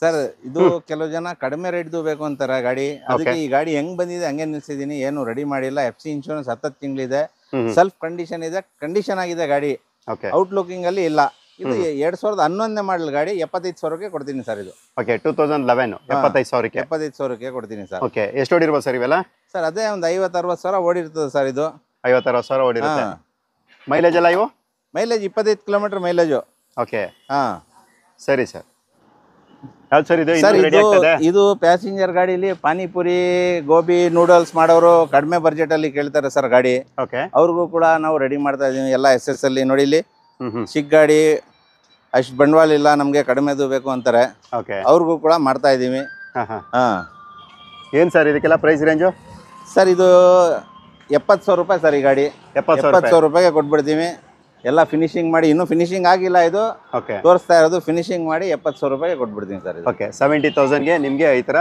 Sir ಇದು ಕೆಲವು ಜನ ಕಡಿಮೆ ರೇಟ್ದು ಬೇಕು ಅಂತಾರೆ ಗಾಡಿ, ಅದಕ್ಕೆ ಈ ಗಾಡಿ ಹೆಂಗ್ ಬಂದಿದೆ ಹಂಗೆ ನಿಲ್ಸಿದೀನಿ, ಏನು ರೆಡಿ ಮಾಡಿಲ್ಲ. FC ಇನ್ಶೂರೆನ್ಸ್ 10 ತಿಂಗಳಿದೆ, ಸೆಲ್ಫ್ ಕಂಡೀಷನ್ ಇದೆ, ಕಂಡೀಷನ್ ಆಗಿದೆ ಗಾಡಿ, ಔಟ್ಲುಕಿಂಗ್ ಅಲ್ಲಿ ಇಲ್ಲ. ಇದು 2011 ಮಾಡಲ್ ಗಾಡಿ, 75,000ಕ್ಕೆ ಕೊಡ್ತೀನಿ ಸರ್ ಇದು. ಓಕೆ 2011 75,000ಕ್ಕೆ ಕೊಡ್ತೀನಿ ಸರ್. ಓಕೆ ಎಷ್ಟು ಓಡಿರ್ಬೋದು ಸರ್ ಇವೆಲ್ಲ? ಸರ್ ಅದೇ ಒಂದು 50-60 ಸಾವಿರ ಓಡಿರ್ತದೆ ಸರ್ ಇದು. 50-60 ಸಾವಿರ ಓಡಿರುತ್ತೆ. ಮೈಲೇಜ್ ಎಲ್ಲ ಇವು? Mileage 25 kilometre mileage. ಓಕೆ ಹಾ ಸರಿ ಸರ್. ಯಾವ್ದು ಸರ್ ಇದು? ಇದು ಪ್ಯಾಸೆಂಜರ್ ಗಾಡಿಲಿ ಪಾನಿಪುರಿ, ಗೋಬಿ, ನೂಡಲ್ಸ್ ಮಾಡೋರು ಕಡಿಮೆ ಬಜೆಟ್ ಅಲ್ಲಿ ಕೇಳ್ತಾರೆ ಸರ್ ಗಾಡಿ. ಓಕೆ ಅವ್ರಿಗೂ ಕೂಡ ನಾವು ರೆಡಿ ಮಾಡ್ತಾ ಇದೀವಿ ಎಲ್ಲ SS ಅಲ್ಲಿ. ನೋಡಿ ಇಲ್ಲಿ ಚಿಕ್ಕ ಗಾಡಿ, ಅಷ್ಟು ಬಂಡವಾಳ ಇಲ್ಲ ನಮಗೆ, ಕಡಿಮೆದು ಬೇಕು ಅಂತಾರೆ, ಅವ್ರಿಗೂ ಕೂಡ ಮಾಡ್ತಾ ಇದ್ದೀವಿ. ಏನು ಸರ್ ಇದಕ್ಕೆಲ್ಲ ಪ್ರೈಸ್ ರೇಂಜು? ಸರ್ ಇದು 70,000 ರೂಪಾಯಿ ಸರ್ ಈ ಗಾಡಿ. 70,000 ರೂಪಾಯಿಗೆ ಕೊಟ್ಬಿಡ್ತೀವಿ. ಎಲ್ಲ ಫಿನಿಶಿಂಗ್ ಮಾಡಿ, ಇನ್ನೂ ಫಿನಿಶಿಂಗ್ ಆಗಿಲ್ಲ, ಇದು ತೋರಿಸ್ತಾ ಇರೋದು. ಫಿನಿಶಿಂಗ್ ಮಾಡಿ 70,000 ರೂಪಾಯಿಗೆ ಕೊಟ್ಬಿಡ್ತೀನಿ ಸರ್. ಓಕೆ 70,000ಗೆ ನಿಮಗೆ ಈ ಥರ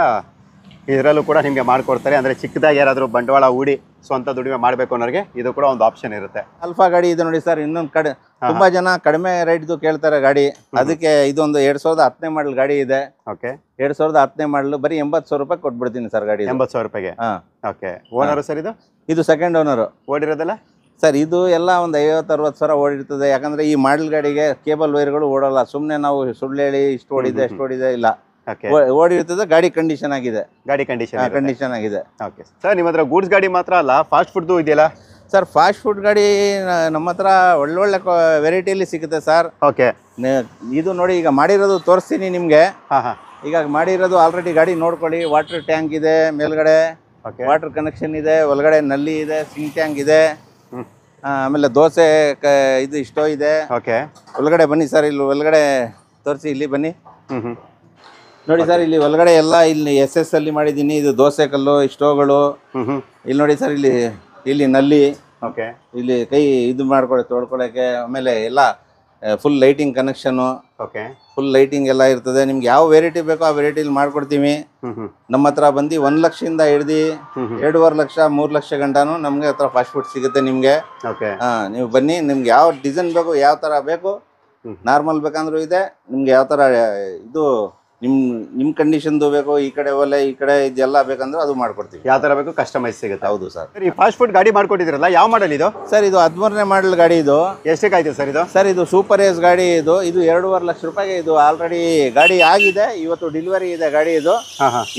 ಇದರಲ್ಲೂ ಕೂಡ ನಿಮಗೆ ಮಾಡಿಕೊಡ್ತಾರೆ. ಅಂದರೆ ಚಿಕ್ಕದಾಗಿ ಯಾರಾದರೂ ಬಂಡವಾಳ ಹೂಡಿ ಸ್ವಂತ ದುಡಿಮೆ ಮಾಡಬೇಕು ಅನ್ನೋರಿಗೆ ಇದು ಕೂಡ ಒಂದು ಆಪ್ಷನ್ ಇರುತ್ತೆ. ಅಲ್ಫಾ ಗಾಡಿ ಇದೆ ನೋಡಿ ಸರ್. ಇನ್ನೊಂದು ತುಂಬಾ ಜನ ಕಡಿಮೆ ರೇಟ್ದು ಕೇಳ್ತಾರೆ ಗಾಡಿ, ಅದಕ್ಕೆ ಇದೊಂದು 2010 ಮಾಡಲ್ ಗಾಡಿ ಇದೆ. ಓಕೆ 2010 ಮಾಡಲ್, ಬರೀ 80,000 ರೂಪಾಯಿ ಕೊಟ್ಬಿಡ್ತೀನಿ ಸರ್ ಗಾಡಿ. 80,000 ರೂಪಾಯಿಗೆ. ಓಕೆ ಓನರ್ ಸರ್ ಇದು ಸೆಕೆಂಡ್ ಓನರ್. ಓಡಿರೋದಲ್ಲ ಸರ್ ಇದು ಎಲ್ಲ ಒಂದು 50-60 ಸಾವಿರ ಓಡಿರ್ತದೆ. ಯಾಕಂದ್ರೆ ಈ ಮಾಡಲ್ ಗಾಡಿಗೆ ಕೇಬಲ್ ವೈರ್ಗಳು ಓಡಲ್ಲ. ಸುಮ್ಮನೆ ನಾವು ಸುಳ್ಳು ಹೇಳಿ ಇಷ್ಟು ಓಡಿದೆ ಅಷ್ಟು ಓಡಿದೆ ಇಲ್ಲ, ಓಡಿರ್ತದೆ. ಗಾಡಿ ಕಂಡೀಷನ್ ಆಗಿದೆ. ಕಂಡೀಷನ್ ಆಗಿದೆ. ಓಕೆ ಸರ್, ನಿಮ್ಮ ಹತ್ರ ಗೂಡ್ಸ್ ಗಾಡಿ ಮಾತ್ರ ಅಲ್ಲ, ಫಾಸ್ಟ್ ಫುಡ್ದು ಇದೆಯಲ್ಲ ಸರ್? ಫಾಸ್ಟ್ ಫುಡ್ ಗಾಡಿ ನಮ್ಮ ಹತ್ರ ಒಳ್ಳೊಳ್ಳೆ ವೆರೈಟಿಯಲ್ಲಿ ಸಿಗುತ್ತೆ ಸರ್. ಓಕೆ ಇದು ನೋಡಿ, ಈಗ ಮಾಡಿರೋದು ತೋರಿಸ್ತೀನಿ ನಿಮಗೆ. ಈಗ ಮಾಡಿರೋದು ಆಲ್ರೆಡಿ ಗಾಡಿ ನೋಡ್ಕೊಳ್ಳಿ. ವಾಟರ್ ಟ್ಯಾಂಕ್ ಇದೆ ಮೇಲ್ಗಡೆ, ವಾಟರ್ ಕನೆಕ್ಷನ್ ಇದೆ, ಒಳಗಡೆ ನಲ್ಲಿ ಇದೆ, ಸಿಂಕ್ ಟ್ಯಾಂಕ್ ಇದೆ, ಆಮೇಲೆ ದೋಸೆ ಇದು ಸ್ಟೋವ್ ಇದೆ. ಓಕೆ ಒಳಗಡೆ ಬನ್ನಿ ಸರ್, ಇಲ್ಲಿ ಒಳಗಡೆ ತೋರಿಸಿ, ಇಲ್ಲಿ ಬನ್ನಿ ನೋಡಿ ಸರ್. ಇಲ್ಲಿ ಒಳಗಡೆ ಎಲ್ಲ ಇಲ್ಲಿ SS ಅಲ್ಲಿ ಮಾಡಿದ್ದೀನಿ. ಇದು ದೋಸೆ ಕಲ್ಲು, ಸ್ಟೋವ್ಗಳು. ಇಲ್ಲಿ ನೋಡಿ ಸರ್, ಇಲ್ಲಿ ನಲ್ಲಿ, ಇಲ್ಲಿ ಕೈ ಇದು ಮಾಡ್ಕೊಳ್ಳಿ ತೊಳ್ಕೊಳಕ್ಕೆ. ಆಮೇಲೆ ಎಲ್ಲ full lighting connection, full lighting ಎಲ್ಲ ಇರ್ತದೆ. ನಿಮ್ಗೆ ಯಾವ ವೆರೈಟಿ ಬೇಕೋ ಆ ವೆರೈಟಿಲಿ ಮಾಡ್ಕೊಡ್ತೀವಿ. ನಮ್ಮ ಹತ್ರ ಬಂದು 1 ಲಕ್ಷದಿಂದ ಹಿಡ್ದು 2.5 ಲಕ್ಷ 3 ಲಕ್ಷ ಗಂಟನೂ ನಮ್ಗೆ ಹತ್ರ ಫಾಸ್ಟ್ ಫುಡ್ ಸಿಗುತ್ತೆ ನಿಮ್ಗೆ. ನೀವು ಬನ್ನಿ, ನಿಮ್ಗೆ ಯಾವ ಡಿಸೈನ್ ಬೇಕು, ಯಾವ ತರ ಬೇಕು, ನಾರ್ಮಲ್ ಬೇಕಂದ್ರೂ ಇದೆ. ನಿಮ್ಗೆ ಯಾವ ತರ ಇದು ನಿಮ್ ಕಂಡೀಷನ್ದು ಬೇಕು, ಈ ಕಡೆ ಒಲೆ ಈ ಕಡೆ ಇದೆಲ್ಲ ಬೇಕಂದ್ರೆ ಅದು ಮಾಡ್ಕೊಡ್ತೀವಿ. ಯಾವ ತರ ಬೇಕು ಕಸ್ಟಮೈಸ್ ಸಿಗುತ್ತೆ. ಹೌದು ಸರ್. ಈ ಫಾಸ್ಟ್ ಫುಡ್ ಗಾಡಿ ಮಾಡ್ಕೊಟ್ಟಿದ್ರಲ್ಲ, ಯಾವ ಮಾಡಲ್ ಇದು ಸರ್? ಇದು 13ನೇ ಮಾಡಲ್ ಗಾಡಿ. ಇದು ಎಷ್ಟಕ್ಕೆ ಆಯ್ತು ಸರ್ ಇದು? ಸರ್ ಇದು ಸೂಪರ್ ಏಸ್ ಗಾಡಿ. ಇದು 2.5 ಲಕ್ಷ ರೂಪಾಯಿಗೆ ಇದು ಆಲ್ರೆಡಿ ಗಾಡಿ ಆಗಿದೆ. ಇವತ್ತು ಡೆಲಿವರಿ ಇದೆ ಗಾಡಿ. ಇದು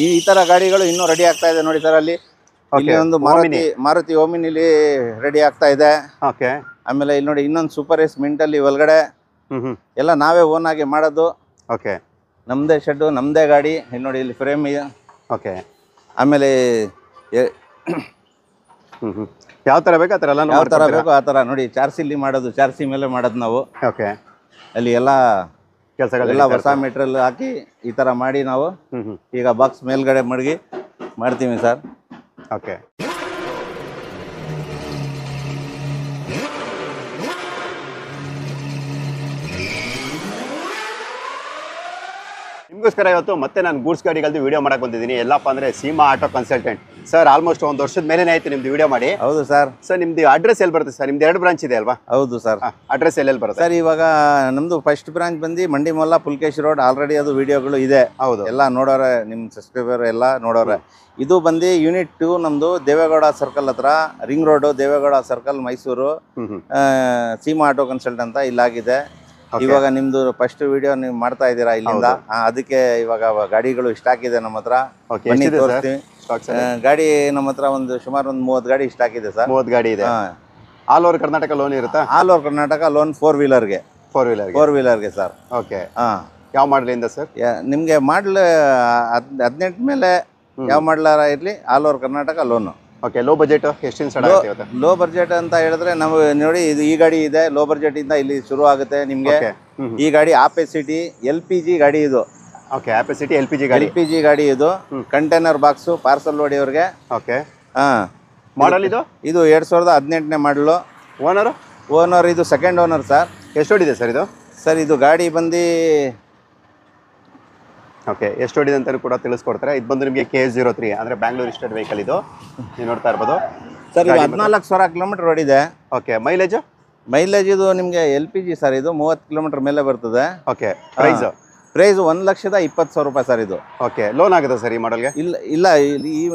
ಈ ತರ ಗಾಡಿಗಳು ಇನ್ನೂ ರೆಡಿ ಆಗ್ತಾ ಇದೆ ನೋಡಿ ಸರ್. ಅಲ್ಲಿ ಒಂದು ಮಾರುತಿ ಓಮಿನಿಲಿ ರೆಡಿ ಆಗ್ತಾ ಇದೆ. ಆಮೇಲೆ ಇಲ್ಲಿ ನೋಡಿ ಇನ್ನೊಂದು ಸೂಪರ್ ಏಸ್ ಮಿಂಟ್ ಅಲ್ಲಿ ಒಳಗಡೆ ಎಲ್ಲ ನಾವೇ ಓನ್ ಆಗಿ ಮಾಡೋದು. ನಮ್ದೇ ಶೆಡ್, ನಮ್ದೇ ಗಾಡಿ. ಇಲ್ಲಿ ನೋಡಿ, ಇಲ್ಲಿ ಫ್ರೇಮ್ ಇದೆ. ಆಮೇಲೆ ಯಾವ ತರ ಬೇಕು ಆ ತರ ಎಲ್ಲ, ಯಾವ ತರ ಬೇಕು ಆ ತರ ನೋಡಿ. ಚಾರ್ಸಿಲಿ ಮಾಡೋದು, ಚಾರ್ಸಿ ಮೇಲೆ ಮಾಡೋದು ನಾವು. ಅಲ್ಲಿ ಎಲ್ಲ ಕೆಲಸಗಳೆಲ್ಲ ಹೊಸ ಮೆಟೀರಿಯಲ್ ಹಾಕಿ ಈ ತರ ಮಾಡಿ ನಾವು ಈಗ ಬಾಕ್ಸ್ ಮೇಲ್ಗಡೆ ಮಡಗಿ ಮಾಡ್ತೀವಿ ಸರ್. ನಿಮಗೋಸ್ಕರ ಇವತ್ತು ಮತ್ತೆ ನಾನು ಗೂಡ್ಸ್ ಗಾಡಿಗಳದ್ದು ವಿಡಿಯೋ ಮಾಡಕ್ಕೆ ಬಂದಿದ್ದೀನಿ. ಎಲ್ಲಪ್ಪ ಅಂದರೆ Seema auto consultant sir. Almost 1 ವರ್ಷದ ಮೇಲೆ ಆಯ್ತು ನಿಮ್ದು ವಿಡಿಯೋ ಮಾಡಿ. ಹೌದು ಸರ್. ಸರ್ ನಿಮ್ದು ಅಡ್ರೆಸ್ ಎಲ್ಲಿ ಬರುತ್ತೆ ಸರ್? ನಿಮ್ದು 2 ಬ್ರಾಂಚ್ ಇದೆ ಅಲ್ವಾ? ಹೌದು ಸರ್. ಅಡ್ರೆಸ್ ಎಲ್ಲೆಲ್ಲಿ ಬರುತ್ತೆ ಸರ್? ಇವಾಗ ನಮ್ದು ಫಸ್ಟ್ ಬ್ರಾಂಚ್ ಬಂದು ಮಂಡಿಮಲ್ಲ, ಪುಲ್ಕೇಶ್ ರೋಡ್. ಆಲ್ರೆಡಿ ಅದು ವಿಡಿಯೋಗಳು ಇದೆ. ಹೌದು, ಎಲ್ಲ ನೋಡೋರೆ, ನಿಮ್ಮ ಸಬ್ಸ್ಕ್ರೈಬರ್ ಎಲ್ಲ ನೋಡೋರೆ. ಇದು ಬಂದು ಯೂನಿಟ್ 2 ನಮ್ದು ದೇವೇಗೌಡ ಸರ್ಕಲ್ ಹತ್ರ, ring road, Deve Gowda circle, Mysuru. Seema auto consult ಅಂತ ಇಲ್ಲಾಗಿದೆ. ಇವಾಗ ನಿಮ್ದು ಫಸ್ಟ್ ವಿಡಿಯೋ ನೀವು ಮಾಡ್ತಾ ಇದ್ದೀರಾ ಇಲ್ಲಿಂದ, ಅದಕ್ಕೆ ಇವಾಗ ಗಾಡಿಗಳು ಸ್ಟಾಕ್ ಇದೆ ನಮ್ಮ ಹತ್ರ. ಬನ್ನಿ ತೋರಿಸ್ತೀವಿ. ಗಾಡಿ ನಮ್ಮ ಹತ್ರ ಸುಮಾರು ಒಂದು 30 ಗಾಡಿ ಸ್ಟಾಕ್ ಇದೆ ಸರ್. 30 ಗಾಡಿ ಇದೆ. ಆಲ್ ಓವರ್ ಕರ್ನಾಟಕ ಲೋನ್ ಇರುತ್ತಾ? ಆಲ್ ಓವರ್ ಕರ್ನಾಟಕ ಲೋನ್ 4 ವೀಲರ್ಗೆ ಸರ್. ಓಕೆ. ಯಾವ ಮಾಡಲಿಂದ ಸರ್? ನಿಮ್ಗೆ ಮಾಡಲ್ 18 ಮೇಲೆ ಯಾವ ಮಾಡಲಾರ ಇರಲಿ, all over Karnataka loan. Okay. Low budget ಎಷ್ಟಿಂದ ಸ್ಟಾರ್ಟ್ ಆಗುತ್ತೆ? ಲೋ ಬಜೆಟ್ ಅಂತ ಹೇಳಿದ್ರೆ ನಾವು ನೋಡಿ, ಇದು ಈ ಗಾಡಿ ಇದೆ. ಲೋ ಬಜೆಟ್ ಇಂದ ಇಲ್ಲಿ ಶುರು ಆಗುತ್ತೆ ನಿಮ್ಗೆ. ಈ ಗಾಡಿ ಆಪೆಸಿಟಿ LPG ಗಾಡಿ ಇದು. ಓಕೆ. ಆಪೆಸಿಟಿ LPG ಗಾಡಿ ಇದು. ಕಂಟೈನರ್ ಬಾಕ್ಸ್ ಪಾರ್ಸಲ್ ಹೊಡಿಯೋರ್ಗೆ. ಓಕೆ. ಮಾಡಲ್ ಇದು 2018ನೇ ಮಾಡಲು. ಓನರ್ ಇದು ಸೆಕೆಂಡ್ ಓನರ್ ಸರ್. ಎಷ್ಟು ಓಡಿದೆ ಸರ್ ಇದು? ಸರ್ ಇದು ಗಾಡಿ ಬಂದು ಓಕೆ, ಎಷ್ಟು ಓಡಿದೆ ಅಂತ ಕೂಡ ತಿಳಿಸ್ಕೊಡ್ತಾರೆ. ಇದು ಬಂದು ನಿಮಗೆ KS03 ಅಂದರೆ ಬ್ಯಾಂಗ್ಳೂರ್ ರಿಜಿಸ್ಟರ್ಡ್ ವೆಹಿಕಲ್. ಇದು ನೀವು ನೋಡ್ತಾ ಇರ್ಬೋದು ಸರ್. ಇದು 14,000 ಕಿಲೋಮೀಟರ್ ಓಡಿದೆ. ಓಕೆ. ಮೈಲೇಜ್ ಇದು ನಿಮಗೆ LPG ಸರ್. ಇದು 30 ಕಿಲೋಮೀಟರ್ ಮೇಲೆ ಬರ್ತದೆ. ಓಕೆ. ಪ್ರೈಸ್ 1,20,000 ರೂಪಾಯಿ ಸರ್ ಇದು. ಓಕೆ, ಲೋನ್ ಆಗುತ್ತೆ ಸರ್ ಈ ಮಾಡಲ್ಗೆ? ಇಲ್ಲ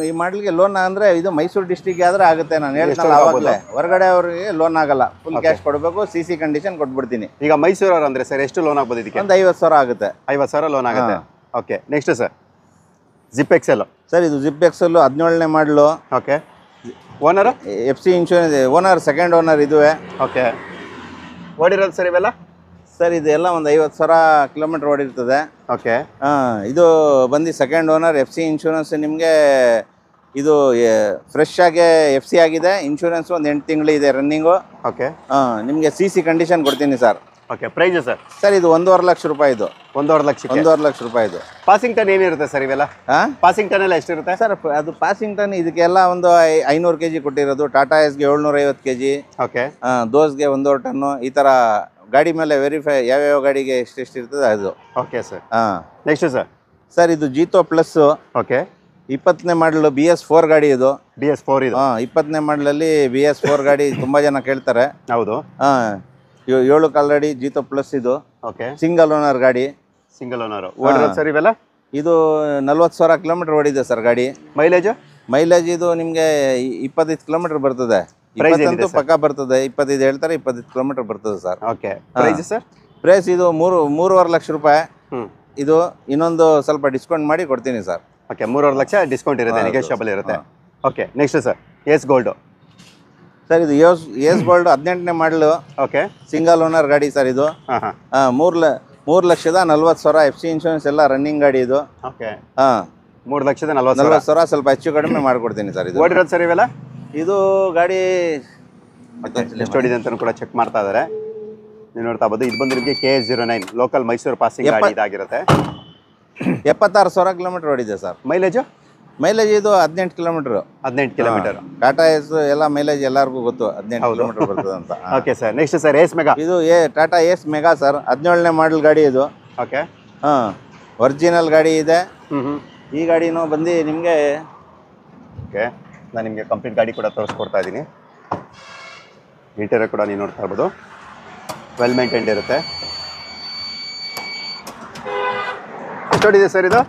ಈ ಮಾಡಲ್ಗೆ ಲೋನ್ ಅಂದ್ರೆ ಇದು ಮೈಸೂರು ಡಿಸ್ಟಿಕ್ ಆದ್ರೆ ಆಗುತ್ತೆ. ನಾನು ಹೇಳ್ತೀನಿ ಅವಾಗಲೇ, ಹೊರಗಡೆ ಅವ್ರಿಗೆ ಲೋನ್ ಆಗಲ್ಲ, ಫುಲ್ ಕ್ಯಾಶ್ ಕೊಡಬೇಕು, CC ಕಂಡೀಷನ್ ಕೊಟ್ಬಿಡ್ತೀನಿ. ಈಗ ಮೈಸೂರವ್ರು ಅಂದ್ರೆ ಸರ್ ಎಷ್ಟು ಲೋನ್ ಆಗ್ಬೋದು ಇದಕ್ಕೆ? ಒಂದು 50,000 ಆಗುತ್ತೆ. 50,000 ಲೋನ್ ಆಗುತ್ತೆ. Okay, next sir Zip XL. Sir ಇದು ಜಿಪ್ ಎಕ್ಸೆಲ್ 17ನೇ model. Okay, owner FC insurance, owner second owner ಇದುವೆ. ಓಕೆ, ಓಡಿರೋದು ಸರ್ ಇವೆಲ್ಲ? ಸರ್ ಇದೆಲ್ಲ ಒಂದು 50,000 ಕಿಲೋಮೀಟರ್ ಓಡಿರ್ತದೆ. ಓಕೆ, ಇದು ಬಂದು ಸೆಕೆಂಡ್ ಓನರ್. FC ಇನ್ಶೂರೆನ್ಸ್ ನಿಮಗೆ ಇದು ಫ್ರೆಶ್ ಆಗಿ FC ಆಗಿದೆ. ಇನ್ಶೂರೆನ್ಸ್ ಒಂದು 8 ತಿಂಗಳು ಇದೆ ರನ್ನಿಂಗು. ಓಕೆ, ನಿಮಗೆ CC ಕಂಡೀಷನ್ ಕೊಡ್ತೀನಿ sir. Okay, price sir? Sir ಇದು 1,50,000 ಲಕ್ಷ ರೂಪಾಯಿ. ಇದು 1,50,000 ಲಕ್ಷಕ್ಕೆ 1,50,000 ಲಕ್ಷ ರೂಪಾಯಿ. ಇದು ಪಾಸಿಂಗ್ ಟನ್ ಏನಿರುತ್ತೆ ಸರ್ ಇವೆಲ್ಲ? ಪಾಸಿಂಗ್ ಟನ್ ಎಲ್ಲ ಎಷ್ಟಿರುತ್ತೆ ಸರ್? ಅದು ಪಾಸಿಂಗ್ ಟನ್ ಇದಕ್ಕೆಲ್ಲ ಒಂದು 500 kg ಕೊಟ್ಟಿರೋದು. ಟಾಟಾ ಎಸ್ಗೆ 750 kg. Okay, ದೋಸ್ಗೆ 1.5 ton. ಈ ಥರ ಗಾಡಿ ಮೇಲೆ ವೆರಿಫೈ ಯಾವ್ಯಾವ ಗಾಡಿಗೆ ಎಷ್ಟೆಷ್ಟು ಇರ್ತದೆ ಅದು. Okay sir. Next sir? Sir ಇದು ಜೀತೋ ಪ್ಲಸ್. ಓಕೆ, 20ನೇ ಮಾಡಲು BS4 ಗಾಡಿ ಇದು. BS4 ಇದು? 20ನೇ ಮಾಡಲಲ್ಲಿ BS4 ಗಾಡಿ ತುಂಬ ಜನ ಕೇಳ್ತಾರೆ. ಹೌದು. 7 ಕಾಲ್ಗಡಿ ಜೀತೋ ಪ್ಲಸ್ ಇದು. ಓಕೆ, ಸಿಂಗಲ್ ಓನರ್ ಗಾಡಿ. Single owner. ಓಡಿರೋದು ಸರ್ ಇವೆಲ್ಲ? ಇದು 40,000 ಕಿಲೋಮೀಟರ್ ಓಡಿದೆ ಸರ್ ಗಾಡಿ. ಮೈಲೇಜ್ ಇದು ನಿಮಗೆ 25 ಕಿಲೋಮೀಟರ್ ಬರ್ತದೆ. 20 ಪಕ್ಕ ಬರ್ತದೆ. 25 ಹೇಳ್ತಾರೆ, 25 ಕಿಲೋಮೀಟರ್ ಬರ್ತದೆ ಸರ್. Okay, price sir? ಪ್ರೈಸ್ ಇದು 3.5 ಲಕ್ಷ ರೂಪಾಯಿ. ಇದು ಇನ್ನೊಂದು ಸ್ವಲ್ಪ ಡಿಸ್ಕೌಂಟ್ ಮಾಡಿ ಕೊಡ್ತೀನಿ ಸರ್. ಓಕೆ, 3.5 ಲಕ್ಷ ಡಿಸ್ಕೌಂಟ್ ಇರುತ್ತೆ, ನೆಗೋಷಿಯಬಲ್ ಇರುತ್ತೆ. Okay, next sir? Ace gold. Sir ಇದು ಎಸ್ ಗೋಲ್ಡ್ 18ನೇ ಮಾಡಲು. ಓಕೆ, ಸಿಂಗಲ್ ಓನರ್ ಗಾಡಿ ಸರ್ ಇದು. 3,40,000 FC ಇನ್ಶೂರೆನ್ಸ್ ಎಲ್ಲ ರನ್ನಿಂಗ್ ಗಾಡಿ ಇದು. ಓಕೆ, 3,40,000 ಸ್ವಲ್ಪ ಹೆಚ್ಚು ಕಡಿಮೆ ಮಾಡಿಕೊಡ್ತೀನಿ ಸರ್. ಇದು ಓಡಿರೋದು ಸರ್ ಇವೆಲ್ಲ? ಇದು ಗಾಡಿ ಎಷ್ಟು ಹೊಡಿದೆ ಅಂತ ಕೂಡ ಚೆಕ್ ಮಾಡ್ತಾ ಇದ್ದಾರೆ. ನೀವು ನೋಡ್ತಾ ಇರ್ಬೋದು. ಇದು ಬಂದು ನಿಮಗೆ KS09 ಲೋಕಲ್ ಮೈಸೂರು ಪಾಸಿಂಗ್ ಗಾಡಿ ಇದಾಗಿರುತ್ತೆ. 76,000 ಕಿಲೋಮೀಟರ್ ಓಡಿದೆ ಸರ್. ಮೈಲೇಜ್ ಇದು 18 ಕಿಲೋಮೀಟರ್. 18 ಕಿಲೋಮೀಟರ್. ಟಾಟಾ ಎಸ್ ಎಲ್ಲ ಮೈಲೇಜ್ ಎಲ್ಲರಿಗೂ ಗೊತ್ತು, 18 ಕಿಲೋಮೀಟರ್ ಬರ್ತದೆ ಅಂತ. Okay sir, next sir? Ace Mega. ಇದು ಟಾಟಾ ಏಸ್ ಮೆಗಾ ಸರ್. 17ನೇ ಮಾಡಲ್ ಗಾಡಿ ಇದು. ಓಕೆ, ಒರಿಜಿನಲ್ ಗಾಡಿ ಇದೆ. ಈ ಗಾಡಿನೂ ಬಂದು ನಿಮಗೆ ಓಕೆ, ನಾನು ನಿಮಗೆ ಕಂಪ್ಲೀಟ್ ಗಾಡಿ ಕೂಡ ತೋರಿಸ್ಕೊಡ್ತಾ ಇದ್ದೀನಿ. ಇಂಟೀರಿಯರ್ ಕೂಡ ನೀವು ನೋಡ್ತಾ ಇರ್ಬೋದು, ವೆಲ್ ಮೇಂಟೈನ್ಡ್ ಇರುತ್ತೆ. ಎಷ್ಟೊಡಿದೆ ಸರ್ ಇದು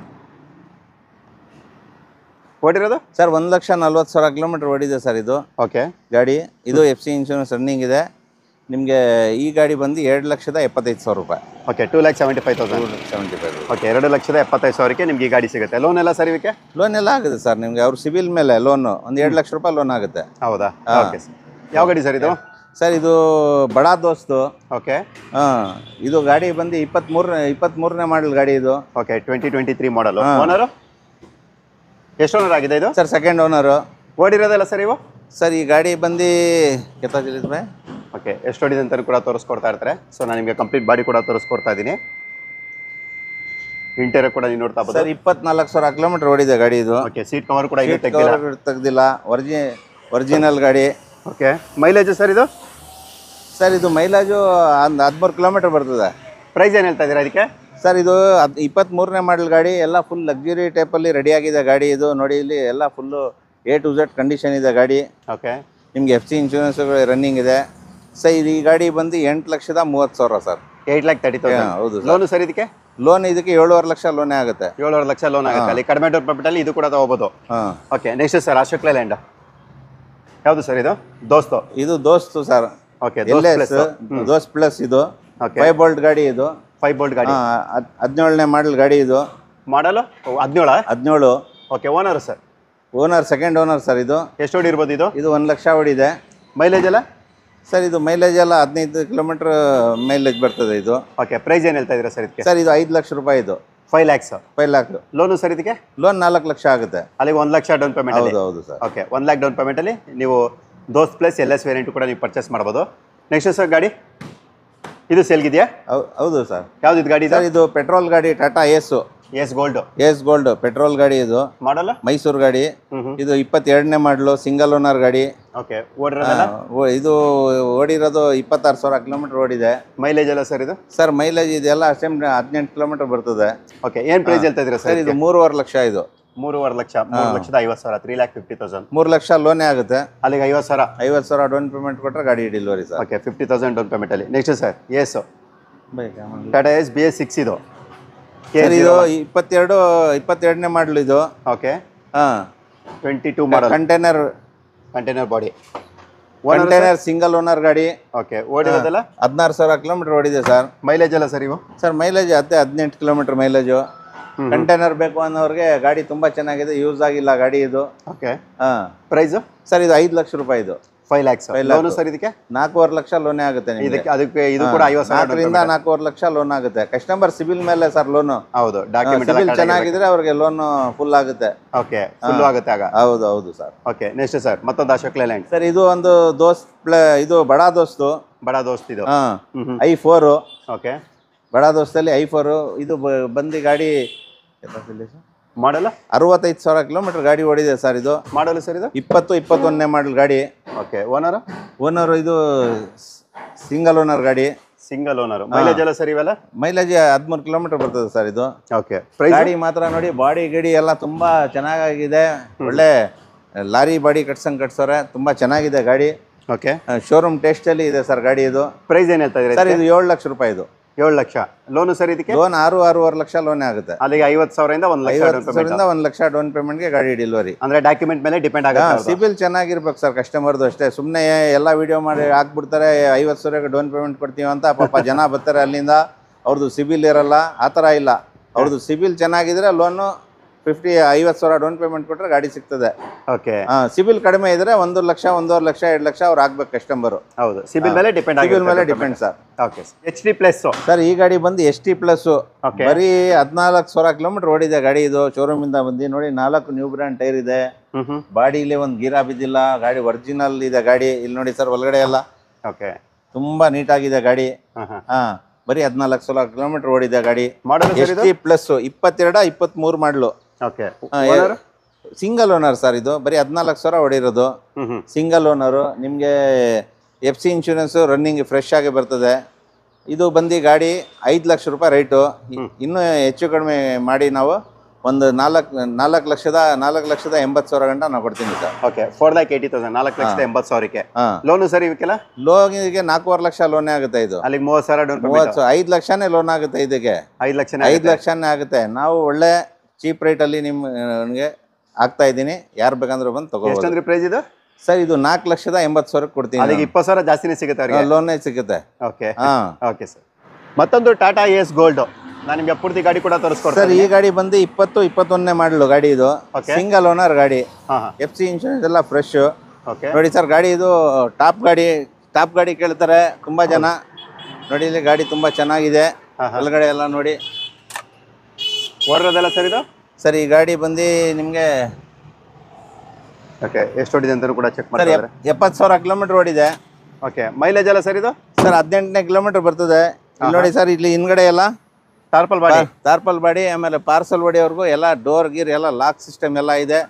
ಓಡಿರೋದು? ಸರ್ 1,40,000 ಕಿಲೋಮೀಟರ್ ಓಡಿದೆ ಸರ್ ಇದು. ಓಕೆ, ಗಾಡಿ ಇದು FC ಇನ್ಶೂರೆನ್ಸ್ ರನ್ನಿಂಗ್ ಇದೆ. ನಿಮಗೆ ಈ ಗಾಡಿ ಬಂದು 2,75,000 ರೂಪಾಯಿ. ಓಕೆ, 2,75,000. ಓಕೆ, 2,75,000ಕ್ಕೆ ನಿಮ್ಗೆ ಈ ಗಾಡಿ ಸಿಗುತ್ತೆ. ಲೋನ್ ಎಲ್ಲ ಸರ್ ಇದಕ್ಕೆ? ಲೋನ್ ಎಲ್ಲ ಆಗುತ್ತೆ ಸರ್. ನಿಮಗೆ ಅವ್ರ ಸಿಬಿಲ್ ಮೇಲೆ ಲೋನು ಒಂದು 2 ಲಕ್ಷ ರೂಪಾಯಿ ಲೋನ್ ಆಗುತ್ತೆ. ಹೌದಾ? Okay sir. ಯಾವ ಗಾಡಿ ಸರ್ ಇದು? ಸರ್ ಇದು ಬಡಾ ದೋಸ್ತು. ಓಕೆ, ಇದು ಗಾಡಿ ಬಂದು 23ನೇ ಮಾಡಲ್ ಗಾಡಿ ಇದು. ಓಕೆ, 2023 ಮಾಡಲು. ಓನರು ಎಷ್ಟು ಓನರ್ ಆಗಿದೆ ಇದು? Sir second owner. ಓಡಿರೋದಲ್ಲ ಸರ್ ಇವು? ಸರ್ ಈ ಗಾಡಿ ಬಂದು ಕೆತ್ತಾಗಿದೆ. ಓಕೆ, ಎಷ್ಟು ಹೊಡಿದೆ ಅಂತ ಕೂಡ ತೋರಿಸ್ಕೊಡ್ತಾ ಇರ್ತಾರೆ. ಸೊ ನಾನು ನಿಮಗೆ ಕಂಪ್ಲೀಟ್ ಬಾಡಿ ಕೂಡ ತೋರಿಸ್ಕೊಡ್ತಾ ಇದ್ದೀನಿ. ಇಂಟೀರಿಯರ್ ಕೂಡ ನೀವು ನೋಡ್ತಾ ಇರ್ಬೋದು. ಸರ್ 24,000 ಕಿಲೋಮೀಟರ್ ಓಡಿದೆ ಗಾಡಿ ಇದು. ಓಕೆ, ಸೀಟ್ ಕವರ್ ಕೂಡ ತೆಗ್ದಿಲ್ಲ. ಒರಿಜಿನಲ್ ಗಾಡಿ. ಓಕೆ, ಮೈಲೇಜ್ ಸರ್ ಇದು? ಸರ್ ಇದು ಮೈಲೇಜು ಒಂದು 13 ಕಿಲೋಮೀಟರ್ ಬರ್ತದೆ. ಪ್ರೈಸ್ ಏನು ಹೇಳ್ತಾ ಇದ್ದೀರಾ ಅದಕ್ಕೆ? ಸರ್ ಇದು 23ನೇ ಮಾಡಲ್ ಗಾಡಿ. ಎಲ್ಲ ಫುಲ್ ಲಕ್ಸುರಿ ಟೈಪಲ್ಲಿ ರೆಡಿ ಆಗಿದೆ ಗಾಡಿ ಇದು. ನೋಡಿ ಇಲ್ಲಿ ಎಲ್ಲ full A to Z condition ಇದೆ ಗಾಡಿ. ಓಕೆ, ನಿಮಗೆ FC ಇನ್ಶೂರೆನ್ಸ್ ರನ್ನಿಂಗ್ ಇದೆ. ಸರ್ ಇದು ಈ ಗಾಡಿ ಬಂದು 8,30,000 ಸರ್. 8,30,000. ಹೌದು. ಲೋನು ಸರ್ ಇದಕ್ಕೆ? ಲೋನ್ ಇದಕ್ಕೆ 7.5 ಲಕ್ಷ ಲೋನೇ ಆಗುತ್ತೆ. 7.5 ಲಕ್ಷ ಲೋನ್ ಆಗುತ್ತೆ. ಅಲ್ಲಿ ಕಡಿಮೆ ಡೌನ್ ಪೇಮೆಂಟಲ್ಲಿ ಇದು ಕೂಡ ತಗೋಬೋದು. Okay, next sir? Ashok Leyland. ಯಾವುದು ಸರ್ ಇದು? ದೋಸ್ತು. ಇದು Dost sir. Okay, Dost plus ಇದು. 5 ಬೋಲ್ಟ್ ಗಾಡಿ ಇದು. 5 ಬೋಲ್ಟ್ ಗಾಡಿ. 17ನೇ ಮಾಡಲ್ ಗಾಡಿ ಇದು. ಮಾಡಲು 17. Okay, owner sir? Owner second owner sir. ಇದು ಎಷ್ಟು ಹೊಡಿ ಇರ್ಬೋದು ಇದು? ಇದು 1 ಲಕ್ಷ ಹೊಡಿದೆ. ಮೈಲೇಜ್ ಎಲ್ಲ? ಸರ್ ಇದು ಮೈಲೇಜ್ ಎಲ್ಲ 15 ಕಿಲೋಮೀಟರ್ ಮೈಲೇಜ್ ಬರ್ತದೆ ಇದು. ಓಕೆ, ಪ್ರೈಸ್ ಏನು ಹೇಳ್ತಾ ಇದ್ದೀರಾ ಸರ್ ಇದಕ್ಕೆ? ಸರ್ ಇದು 5 ಲಕ್ಷ ರೂಪಾಯಿ. ಇದು 5 ಲ್ಯಾಕ್ಸ್. 5 ಲ್ಯಾಕ್. ಲೋನು ಸರ್ ಇದಕ್ಕೆ? ಲೋನ್ 4 ಲಕ್ಷ ಆಗುತ್ತೆ. ಅಲ್ಲಿಗೆ 1 ಲಕ್ಷ ಡೌನ್ ಪೇಮೆಂಟ್. ಹೌದು ಸರ್. ಓಕೆ, 1 ಲ್ಯಾಕ್ ಡೌನ್ ಪೇಮೆಂಟಲ್ಲಿ ನೀವು ದೋಸ್ತ್ ಪ್ಲಸ್ LS ವೇರಿಯಂಟ್ ಕೂಡ ನೀವು ಪರ್ಚೇಸ್ ಮಾಡ್ಬೋದು. ನೆಕ್ಸ್ಟ್ ಸರ್ ಗಾಡಿ ಇದು ಸೇಲ್ಗಿದೆಯಾ? ಹೌದು ಸರ್. ಯಾವ್ದು ಇದು ಗಾಡಿ? ಸರ್ ಇದು ಪೆಟ್ರೋಲ್ ಗಾಡಿ. Tata S gold. ಪೆಟ್ರೋಲ್ ಗಾಡಿ ಇದು. ಮಾಡಲ್ಲ? ಮೈಸೂರು ಗಾಡಿ. ಇದು 22ನೇ ಮಾಡಲು. ಸಿಂಗಲ್ ಓನರ್ ಗಾಡಿ. ಓಕೆ, ಇದು ಓಡಿರೋದು 26,000 ಕಿಲೋಮೀಟರ್ ಓಡಿದೆ. ಮೈಲೇಜ್ ಎಲ್ಲ ಸರ್ ಇದು? ಸರ್ ಮೈಲೇಜ್ ಇದೆಲ್ಲ ಅಷ್ಟೇ 18 ಕಿಲೋಮೀಟರ್ ಬರ್ತದೆ. ಓಕೆ, ಏನು ಪ್ರೈಸ್ ಹೇಳ್ತಾ ಇದ್ದೀರಾ ಸರ್? ಇದು 3.5 ಲಕ್ಷ. ಇದು 3.5 ಲಕ್ಷ. 3,50,000. 3,50,000. 3 ಲಕ್ಷ ಲೋನೇ ಆಗುತ್ತೆ. ಅಲ್ಲಿಗೆ 50,000 ಡೌನ್ ಪೇಮೆಂಟ್ ಕೊಟ್ಟರೆ ಗಾಡಿ ಡೆಲಿವರಿ ಸರ್. ಓಕೆ, 50,000 ಡೌನ್ ಪೇಮೆಂಟಲ್ಲಿ. Next sir? Ace Tata Ace BS6 ಇದು. ಸರ್ ಇದು 22ನೇ ಮಾಡಲು ಇದು. ಓಕೆ. ಹಾಂ 22 model. Container body. Container single owner ಗಾಡಿ. ಓಕೆ. ಓಡಿರೋದಲ್ಲ 16,000 ಕಿಲೋಮೀಟರ್ ಓಡಿದೆ ಸರ್. ಮೈಲೇಜ್ ಎಲ್ಲ ಸರ್ ಇವು? Sir mileage 18 kilometre mileage. Container ಬೇಕು ಅನ್ನೋರಿಗೆ ಗಾಡಿ ತುಂಬಾ ಚೆನ್ನಾಗಿದೆ, ಯೂಸ್ ಆಗಿಲ್ಲ ಗಾಡಿ ಇದು. ಓಕೆ. ಹಾಂ. ಪ್ರೈಸು ಸರ್ ಇದು 5 ಲಕ್ಷ ರೂಪಾಯಿ ಇದು. 5 lakhs. ಲೋನು ಸರ್ ಇದಕ್ಕೆ? 4.5 ಲಕ್ಷ ಲೋನೇ ಆಗುತ್ತೆ ನಿಮಗೆ. ಇದಕ್ಕೆ ಅದಕ್ಕೆ ಇದು ಕೂಡ 50,000 4ರಿಂದ 4.5 ಲಕ್ಷ ಲೋನ್ ಆಗುತ್ತೆ. ಕಸ್ಟಮರ್ ಸಿಬಿಲ್ ಮೇಲೆ ಸರ್ ಲೋನು. ಹೌದು. ಡಾಕ್ಯುಮೆಂಟ್ ಸಿಬಿಲ್ ಚೆನ್ನಾಗಿದ್ರೆ ಅವ್ರಿಗೆ ಲೋನ್ ಫುಲ್ ಆಗುತ್ತೆ. ಓಕೆ. ಫುಲ್ ಆಗುತ್ತೆ ಆಗ. ಹೌದು ಹೌದು ಸರ್. ಓಕೆ. ನೆಕ್ಸ್ಟ್ ಸರ್ ಮತ್ತೊಂದು ಅಶೋಕ್ ಲೇಲ್ಯಾಂಡ್. ಸರ್ ಇದು ಒಂದು ಇದು ಬಡಾ ದೋಸ್ತು. ಬಡಾ ದೋಸ್ತ್ ಇದು. i4. ಓಕೆ. ಬಡಾ ದೋಸ್ತಲ್ಲಿ i4 ಇದು ಬಂದು ಗಾಡಿ ಮಾಡಲ್ಲ 65,000 ಕಿಲೋಮೀಟರ್ ಗಾಡಿ ಓಡಿದೆ ಸರ್ ಇದು. ಮಾಡಲ್ಲ ಸರ್ ಇದು? 21ನೇ ಮಾಡಲ್ ಗಾಡಿ. ಓಕೆ. ಓನರ್ ಇದು ಸಿಂಗಲ್ ಓನರ್ ಗಾಡಿ. Single owner. ಮೈಲೇಜ್ ಎಲ್ಲ ಸರ್ ಇವೆಲ್ಲ? ಮೈಲೇಜ್ 13 ಕಿಲೋಮೀಟರ್ ಬರ್ತದೆ ಸರ್ ಇದು. ಓಕೆ. ಗಾಡಿ ಮಾತ್ರ ನೋಡಿ, ಬಾಡಿ ಗಿಡಿ ಎಲ್ಲ ತುಂಬಾ ಚೆನ್ನಾಗಿದೆ. ಒಳ್ಳೆ ಲಾರಿ ಬಾಡಿ ಕಟ್ಸೋರೆ. ತುಂಬಾ ಚೆನ್ನಾಗಿದೆ ಗಾಡಿ. ಓಕೆ. ಶೋರೂಮ್ ಟೆಸ್ಟ್ ಅಲ್ಲಿ ಇದೆ ಸರ್ ಗಾಡಿ ಇದು. ಪ್ರೈಸ್ ಏನ್ ಹೇಳ್ತಾ ಇದ್ದೀರಾ ಸರ್? ಇದು 7 ಲಕ್ಷ ರೂಪಾಯಿ ಇದು. 7 ಲಕ್ಷ ಲೋನು ಸರ್ ಇದಕ್ಕೆ? ಲೋನ್ 6.5 ಲಕ್ಷ ಲೋನೇ ಆಗುತ್ತೆ. ಅಲ್ಲಿಗೆ 50,000 1 ಲಕ್ಷ 1 ಲಕ್ಷ ಡೌನ್ ಪೇಮೆಂಟ್ಗೆ ಗಾಡಿ ಡೆಲಿವರಿ. ಅಂದ್ರೆ ಡಾಕ್ಯುಮೆಂಟ್ ಮೇಲೆ ಡಿಪೆಂಡ್ ಆಗುತ್ತೆ. ಸಿಬಿಲ್ ಚೆನ್ನಾಗಿರ್ಬೇಕು ಸರ್ ಕಸ್ಟಮರ್ದು ಅಷ್ಟೇ. ಸುಮ್ಮನೆ ಎಲ್ಲ ವಿಡಿಯೋ ಮಾಡಿ ಹಾಕ್ಬಿಡ್ತಾರೆ, 50,000 ಡೌನ್ ಪೇಮೆಂಟ್ ಕೊಡ್ತೀವಿ ಅಂತ ಪಾಪ ಜನ ಬರ್ತಾರೆ ಅಲ್ಲಿಂದ. ಅವ್ರದ್ದು ಸಿಬಿಲ್ ಇರಲ್ಲ, ಆ ಥರ ಇಲ್ಲ. ಅವ್ರದ್ದು ಸಿಬಿಲ್ ಚೆನ್ನಾಗಿದ್ರೆ ಲೋನು 50,000 ಡೌನ್ ಪೇಮೆಂಟ್ ಕೊಟ್ಟರೆ ಗಾಡಿ ಸಿಗ್ತದೆ. ಓಕೆ. ಸಿಬಿಲ್ ಕಡಿಮೆ ಇದ್ರೆ 1 ಲಕ್ಷ 1.5 ಲಕ್ಷ 2 ಲಕ್ಷ ಅವ್ರು ಹಾಕ್ಬೇಕು ಕಸ್ಟಮರು. ಹೌದು. ಸಿಬಿಲ್ ಮೇಲೆ ಡಿಪೆಂಡ್ ಸಿಬಿಲ್ ಮೇಲೆ depend sir. Okay. HT plus sir ಈ ಗಾಡಿ ಬಂದು ST ಪ್ಲಸ್. ಬರೀ 14,000 ಕಿಲೋಮೀಟರ್ ಓಡಿದೆ ಗಾಡಿ ಇದು. ಶೋರೂಮ್ ಇಂದ ಬಂದು ನೋಡಿ, 4 ನ್ಯೂ ಬ್ರ್ಯಾಂಡ್ ಟೈರ್ ಇದೆ. ಬಾಡಿಲಿ ಒಂದು ಗೀರಾ ಬಿದ್ದಿಲ್ಲ. ಗಾಡಿ ಒರಿಜಿನಲ್ ಇದೆ ಗಾಡಿ. ಇಲ್ಲಿ ನೋಡಿ ಸರ್ ಒಳಗಡೆ ಎಲ್ಲ. ಓಕೆ. ತುಂಬಾ ನೀಟಾಗಿದೆ ಗಾಡಿ. ಬರೀ 14,000 ಕಿಲೋಮೀಟರ್ ಓಡಿದೆ ಗಾಡಿ. ST ಪ್ಲಸ್ 22 23 ಮಾಡಲು. ಓಕೆ. ಸಿಂಗಲ್ ಓನರ್ ಸರ್ ಇದು. ಬರೀ 14,000 ಹೊಡಿರೋದು. Single owner. ನಿಮಗೆ FC ಇನ್ಶೂರೆನ್ಸ್ ರನ್ನಿಂಗ್ ಫ್ರೆಶ್ ಆಗಿ ಬರ್ತದೆ. ಇದು ಬಂದು ಗಾಡಿ 5 ಲಕ್ಷ ರೂಪಾಯಿ ರೇಟು. ಇನ್ನೂ ಹೆಚ್ಚು ಕಡಿಮೆ ಮಾಡಿ ನಾವು ಒಂದು 4,80,000 ಗಂಟ ನಾವು ಕೊಡ್ತೀನಿ ಸರ್. ಓಕೆ. 4,80,000 4,80,000ಕ್ಕೆ. ಲೋನು ಸರ್ ಇವಕ್ಕೆಲ್ಲ? ಲೋನಿಗೆ 4.5 ಲಕ್ಷ ಲೋನೇ ಆಗುತ್ತೆ ಇದು. ಅಲ್ಲಿಗೆ 30,000 ಡೌನ್ ಪೇಮೆಂಟ್. 5 ಲಕ್ಷನೇ ಲೋನ್ ಆಗುತ್ತೆ ಇದಕ್ಕೆ. 5 ಲಕ್ಷನೇ ಆಗುತ್ತೆ. ನಾವು ಒಳ್ಳೆ ಚೀಪ್ ರೇಟಲ್ಲಿ ನಿಮ್ಗೆ ಆಗ್ತಾ ಇದ್ದೀನಿ. ಯಾರು ಬೇಕಂದ್ರೆ ಬಂದು ತಗೋಬೋದು. ಎಷ್ಟಂದ್ರೆ ಪ್ರೈಸ್ ಇದು ಸರ್? ಇದು 4,80,000 ಕೊಡ್ತೀನಿ. ಅದಕ್ಕೆ 20,000 ಜಾಸ್ತಿನೇ ಸಿಗುತ್ತೆ ಅವರಿಗೆ. ಲೋನೇ ಸಿಗುತ್ತೆ. ಓಕೆ. Okay sir. ಮತ್ತೊಂದು ಟಾಟಾ ಎಸ್ ಗೋಲ್ಡ್. ನಾನು ನಿಮಗೆ ಪೂರ್ತಿ ಗಾಡಿ ಕೂಡ ತೋರಿಸ್ಕೊಡ್ತೀನಿ ಸರ್. ಈ ಗಾಡಿ ಬಂದು 21ನೇ ಮಾಡಲು ಗಾಡಿ ಇದು. ಸಿಂಗಲ್ ಓನರ್ ಗಾಡಿ. FC ಇನ್ಶೂರೆನ್ಸ್ ಎಲ್ಲ ಫ್ರೆಶ್. ಓಕೆ. ನೋಡಿ ಸರ್ ಗಾಡಿ ಇದು ಟಾಪ್ ಗಾಡಿ ಕೇಳ್ತಾರೆ ತುಂಬಾ ಜನ. ನೋಡಿ ಇಲ್ಲಿ ಗಾಡಿ ತುಂಬಾ ಚೆನ್ನಾಗಿದೆ. ಒಳಗಡೆ ಎಲ್ಲ ನೋಡಿ. ಓಡಿರೋದಲ್ಲ ಸರ್ ಇದು? ಸರ್ ಈ ಗಾಡಿ ಬಂದು ನಿಮಗೆ ಓಕೆ ಎಷ್ಟು ಓಡಿದೆ ಅಂತ ಕೂಡ ಚೆಕ್ ಮಾಡಿ. 70,000 ಕಿಲೋಮೀಟರ್ ಓಡಿದೆ. ಓಕೆ. ಮೈಲೇಜ್ ಎಲ್ಲ ಸರ್ ಇದು? ಸರ್ 18ನೇ ಕಿಲೋಮೀಟರ್ ಬರ್ತದೆ. ಇಲ್ಲಿ ನೋಡಿ ಸರ್, ಇಲ್ಲಿ ಹಿಂದ್ಗಡೆ ಎಲ್ಲ ಟಾರ್ಪಲ್ ಬಾಡಿ, ಆಮೇಲೆ ಪಾರ್ಸಲ್ ಬಾಡಿವರೆಗೂ ಎಲ್ಲ ಡೋರ್ ಗೀರ್ ಎಲ್ಲ ಲಾಕ್ ಸಿಸ್ಟಮ್ ಎಲ್ಲ ಇದೆ.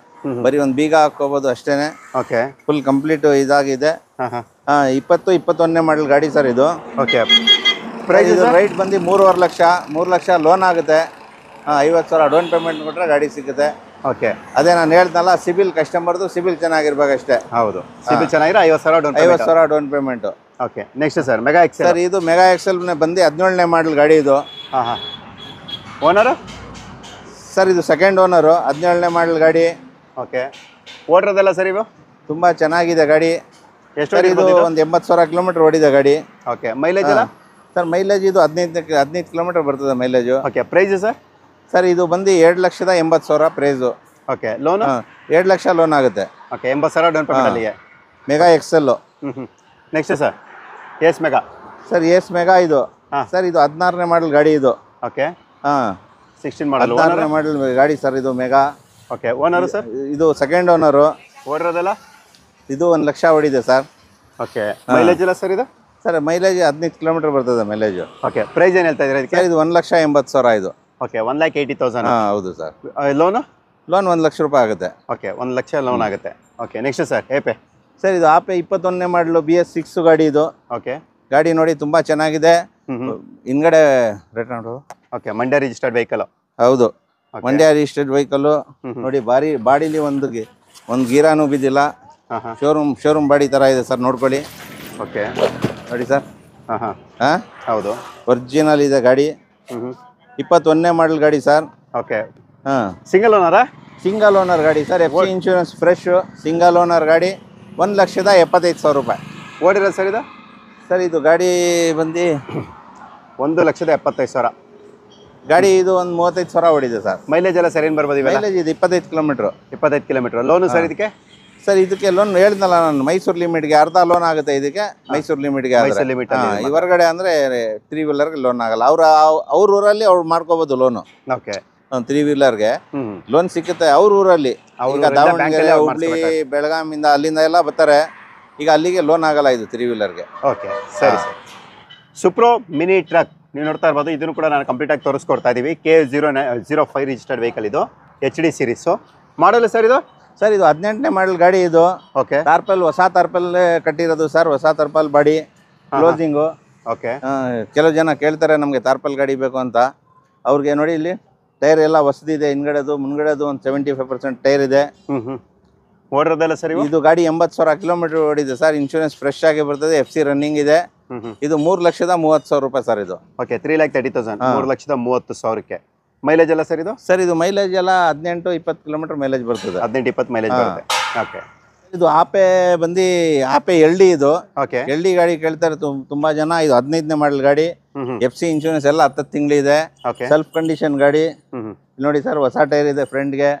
ಬರೀ ಒಂದು ಬೀಗ ಹಾಕೋಬಹುದು ಅಷ್ಟೇನೆ. ಓಕೆ. ಫುಲ್ ಕಂಪ್ಲೀಟ್ ಇದಾಗಿದೆ. 21ನೇ ಮಾಡಲ್ ಗಾಡಿ ಸರ್ ಇದು. ಓಕೆ. ಪ್ರೈಸ್ ರೈಟ್ ಬಂದು 3.5 ಲಕ್ಷ. 3 ಲಕ್ಷ ಲೋನ್ ಆಗುತ್ತೆ. 50,000 ಡೌನ್ ಪೇಮೆಂಟ್ ಕೊಟ್ಟರೆ ಗಾಡಿ ಸಿಗುತ್ತೆ. ಓಕೆ. ಅದೇ ನಾನು ಹೇಳ್ತನಲ್ಲ, ಸಿಬಿಲ್ ಕಸ್ಟಮರ್ದು ಸಿಬಿಲ್ ಚೆನ್ನಾಗಿರ್ಬೇಕಷ್ಟೇ. ಹೌದು. ಸಿಬಿಲ್ ಚೆನ್ನಾಗಿರೋ 50,000 down payment. Okay. Next sir mega XL. Sir ಇದು ಮೆಗಾ ಎಕ್ಸೆಲ್ ಬಂದು 17ನೇ ಮಾಡಲ್ ಗಾಡಿ ಇದು. ಓನರು ಸರ್ ಇದು ಸೆಕೆಂಡ್ ಓನರು. 17ನೇ ಮಾಡಲ್ ಗಾಡಿ. ಓಕೆ. ಓಡಿರೋದಲ್ಲ ಸರ್ ಇವು? ತುಂಬ ಚೆನ್ನಾಗಿದೆ ಗಾಡಿ. ಎಷ್ಟು? ಇದು ಒಂದು 80,000 ಕಿಲೋಮೀಟರ್ ಓಡಿದೆ ಗಾಡಿ. ಓಕೆ. ಮೈಲೇಜ್ ಎಲ್ಲ ಸರ್? ಮೈಲೇಜ್ ಇದು 15 ಕಿಲೋಮೀಟರ್ ಬರ್ತದೆ mileage. Okay. Price sir? Sir ಇದು ಬಂದು 2,80,000 price. Okay. Loan 2 lakh loan ಆಗುತ್ತೆ. ಓಕೆ. 80,000 ಡೌನ್ ಪೇಮೆಂಟ್ ಅಲ್ಲಿಗೆ. Mega XL. Next sir ace mega. Sir ace mega ಇದು. ಸರ್ ಇದು 16ನೇ ಮಾಡಲ್ ಗಾಡಿ ಇದು. ಓಕೆ. 16 ಮಾಡಲ್. 16ನೇ ಮಾಡಲ್ ಗಾಡಿ ಸರ್ ಇದು ಮೆಗಾ. ಓಕೆ. Owner sir? ಇದು ಸೆಕೆಂಡ್ ಓನರು. ಓಡಿರೋದಲ್ಲ? ಇದು 1 ಲಕ್ಷ ಹೊಡಿದೆ ಸರ್. ಓಕೆ. ಮೈಲೇಜ್ ಎಲ್ಲ ಸರ್ ಇದು? ಸರ್ ಮೈಲೇಜ್ 15 ಕಿಲೋಮೀಟರ್ ಬರ್ತದೆ ಮೈಲೇಜು. ಓಕೆ. ಪ್ರೈಸ್ ಏನು ಹೇಳ್ತಾ ಇದ್ದೀರಾ ಇದಕ್ಕೆ? ಇದು 1,80,000 ಇದು. ಓಕೆ. 1,80,000. ಹೌದು ಸರ್. ಲೋನು? ಲೋನ್ 1 ಲಕ್ಷ ರೂಪಾಯಿ ಆಗುತ್ತೆ. ಓಕೆ. 1 ಲಕ್ಷ ಲೋನ್ ಆಗುತ್ತೆ. Okay. Next sir Ape. Sir ಇದು ಆಪೆ 21ನೇ ಮಾಡಲು BS6 ಗಾಡಿ ಇದು. ಓಕೆ. ಗಾಡಿ ನೋಡಿ ತುಂಬಾ ಚೆನ್ನಾಗಿದೆ. ಹಿಂದ್ಗಡೆ ರೇಟ್ ನೋಡು. ಓಕೆ. Mandya registered vehicle. ಹೌದು, ಮಂಡ್ಯ ರಿಜಿಸ್ಟರ್ಡ್ ವೆಹಿಕಲ್. ನೋಡಿ ಬಾಡಿಲಿ ಒಂದು ಗೀರಾನು ಬಿದ್ದಿಲ್ಲ. ಶೋರೂಮ್ ಬಾಡಿ ತರ ಇದೆ ಸರ್, ನೋಡ್ಕೊಳ್ಳಿ. ಓಕೆ. ನೋಡಿ ಸರ್. ಹೌದು. ಒರಿಜಿನಲ್ ಇದೆ ಗಾಡಿ. 21ನೇ ಮಾಡಲ್ ಗಾಡಿ ಸರ್. ಓಕೆ, ಹಾಂ, ಸಿಂಗಲ್ ಓನರಾ? ಸಿಂಗಲ್ ಓನರ್ ಗಾಡಿ sir. FC insurance fresh single owner ಗಾಡಿ. 1,75,000 ರೂಪಾಯಿ ಓಡಿರೋದು ಸರ್ ಇದು? ಸರ್ ಇದು ಗಾಡಿ ಬಂದು 1,75,000. ಗಾಡಿ ಇದು ಒಂದು 35,000 ಓಡಿದೆ ಸರ್. ಮೈಲೇಜ್ ಎಲ್ಲ ಸರಿ ಏನು ಬರ್ಬೋದು ಇವೆಲ್ಲ? ಮೈಲೇಜ್ ಇದು 25 ಕಿಲೋಮೀಟ್ರು. 25 ಕಿಲೋಮೀಟರ್. ಲೋನು ಸರ್ ಇದಕ್ಕೆ? ಸರ್ ಇದಕ್ಕೆ ಲೋನ್ ಹೇಳಿದ್ನಲ್ಲ ನಾನು, ಮೈಸೂರು ಲಿಮಿಟ್ಗೆ ಅರ್ಧ ಲೋನ್ ಆಗುತ್ತೆ ಇದಕ್ಕೆ. ಮೈಸೂರು ಲಿಮಿಟ್ಗೆ ಮೈಸೂರು ಲಿಮಿಟ್ ಈ ಹೊರಗಡೆ ಅಂದರೆ 3 ವೀಲರ್ಗೆ ಲೋನ್ ಆಗಲ್ಲ. ಅವ್ರ ಊರಲ್ಲಿ ಅವ್ರು ಮಾಡ್ಕೋಬೋದು ಲೋನು. ಓಕೆ, 3 ವೀಲರ್ಗೆ ಲೋನ್ ಸಿಕ್ಕುತ್ತೆ ಅವ್ರ ಊರಲ್ಲಿ. ಈಗ ದಾವಣಗೆರೆ, ಹುಬ್ಳಿ, ಬೆಳಗಾಮಿಂದ ಅಲ್ಲಿಂದ ಎಲ್ಲ ಬರ್ತಾರೆ. ಈಗ ಅಲ್ಲಿಗೆ ಲೋನ್ ಆಗಲ್ಲ ಇದು 3 ವೀಲರ್ಗೆ. ಓಕೆ, ಸರಿ ಸರ್. ಸುಪ್ರೋ ಮಿನಿ ಟ್ರಕ್ ನೀವು ನೋಡ್ತಾ ಇರ್ಬೋದು. ಇದನ್ನು ಕೂಡ ನಾನು ಕಂಪ್ಲೀಟಾಗಿ ತೋರಿಸ್ಕೊಡ್ತಾ ಇದ್ದೀವಿ. KA005 ರಿಜಿಸ್ಟರ್ಡ್ ವೆಹಿಕಲ್ ಇದು, HD ಸೀರೀಸು. ಮಾಡಲ್ಲ ಸರ್ ಇದು? ಸರ್ ಇದು 18ನೇ ಮಾಡಲ್ ಗಾಡಿ ಇದು. ಓಕೆ, ತಾರ್ಪಲ್ ಹೊಸ ತಾರ್ಪಲ್ ಕಟ್ಟಿರೋದು ಸರ್. ಹೊಸ ತಾರ್ಪಲ್ ಬಾಡಿ ಕ್ಲೋಸಿಂಗು. ಓಕೆ, ಕೆಲವು ಜನ ಕೇಳ್ತಾರೆ ನಮಗೆ ತಾರ್ಪಲ್ ಗಾಡಿ ಬೇಕು ಅಂತ. ಅವ್ರಿಗೆ ನೋಡಿ ಇಲ್ಲಿ ಟೈರ್ ಎಲ್ಲ ಹೊಸದಿದೆ. ಹಿಂದ್ಗಡೆದು ಮುಂದ್ಗಡೆದು ಒಂದು 75% ಟೈರ್ ಇದೆ. ಓಡಿರೋದಲ್ಲ ಸರ್ ಇವು? ಇದು ಗಾಡಿ 80,000 ಕಿಲೋಮೀಟರ್ ಓಡಿದೆ ಸರ್. ಇನ್ಶೂರೆನ್ಸ್ ಫ್ರೆಶ್ ಆಗಿ ಬರ್ತದೆ. FC ರನ್ನಿಂಗ್ ಇದೆ. ಇದು 3,30,000 ರೂಪಾಯಿ ಸರ್ ಇದು. ಓಕೆ, 3,30,000, 3,30,000ಕ್ಕೆ. ಮೈಲೇಜ್ ಎಲ್ಲ ಸರ್ ಇದು? ಸರ್ ಇದು ಮೈಲೇಜ್ ಎಲ್ಲ 18-20 ಕಿಲೋಮೀಟರ್ ಮೈಲೇಜ್ ಬರ್ತದೆ. 18-20 ಮೈಲೇಜ್ ಬರುತ್ತೆ. ಓಕೆ, ಇದು ಆಪೆ ಬಂದು ಆಪೆ LD ಇದು. ಓಕೆ, LD ಗಾಡಿ ಕೇಳ್ತಾರೆ ತುಂಬಾ ಜನ. ಇದು 15ನೇ ಮಾಡಲ್ ಗಾಡಿ. FC ಇನ್ಶೂರೆನ್ಸ್ ಎಲ್ಲ 10 ತಿಂಗಳಿದೆ. ಓಕೆ, ಸೆಲ್ಫ್ ಕಂಡೀಷನ್ ಗಾಡಿ. ನೋಡಿ ಸರ್, ಹೊಸ ಟೈರ್ ಇದೆ ಫ್ರಂಟ್ಗೆ.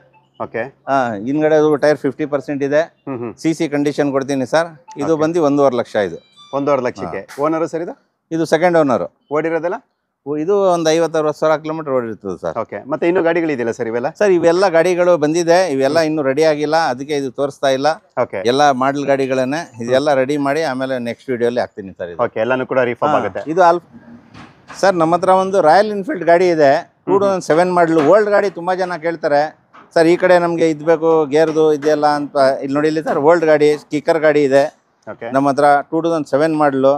ಓಕೆ, ಹಿಂದ್ಗಡೆ ಟೈರ್ 50% ಇದೆ. CC ಕಂಡೀಷನ್ ಕೊಡ್ತೀನಿ ಸರ್. ಇದು ಬಂದು 1.5 ಲಕ್ಷ. ಇದು 1.5 ಲಕ್ಷಕ್ಕೆ. ಓನರು ಸರ್ ಇದು? ಇದು ಸೆಕೆಂಡ್ ಓನರು. ಓಡಿರೋದಲ್ಲ? ಇದು ಒಂದು 50-60,000 ಕಿಲೋಮೀಟರ್ ಓಡಿರ್ತದೆ ಸರ್. ಓಕೆ, ಮತ್ತೆ ಇನ್ನೂ ಗಾಡಿಗಳಿದೆಯಲ್ಲ ಸರ್ ಇವೆಲ್ಲ? ಸರ್ ಇವೆಲ್ಲ ಗಾಡಿಗಳು ಬಂದಿದೆ. ಇವೆಲ್ಲ ಇನ್ನೂ ರೆಡಿ ಆಗಿಲ್ಲ, ಅದಕ್ಕೆ ಇದು ತೋರಿಸ್ತಾ ಇಲ್ಲ. ಓಕೆ, ಎಲ್ಲ ಮಾಡಲ್ ಗಾಡಿಗಳನ್ನೇ. ಇದೆಲ್ಲ ರೆಡಿ ಮಾಡಿ ಆಮೇಲೆ ನೆಕ್ಸ್ಟ್ ವಿಡಿಯೋಲಿ ಹಾಕ್ತೀನಿ ಸರ್. ಇದು ಓಕೆ, ಎಲ್ಲಾನು ಕೂಡ ರಿಫಾರ್ಮ್ ಆಗುತ್ತೆ. ಇದು ಸರ್ ನಮ್ಮ ಹತ್ರ ಒಂದು ರಾಯಲ್ ಎನ್ಫೀಲ್ಡ್ ಗಾಡಿ ಇದೆ. 2007 ಮಾಡಲು. ಓಲ್ಡ್ ಗಾಡಿ ತುಂಬ ಜನ ಕೇಳ್ತಾರೆ ಸರ್. ಈ ಕಡೆ ನಮಗೆ ಇದು ಬೇಕು, ಗೇರ್ದು ಇದೆಲ್ಲ ಅಂತ. ಇಲ್ಲಿ ನೋಡಿ ಇಲ್ಲಿ ಸರ್, ಓಲ್ಡ್ ಗಾಡಿ ಕಿಕ್ಕರ್ ಗಾಡಿ ಇದೆ ನಮ್ಮ ಹತ್ರ. 2007 ಮಾಡಲು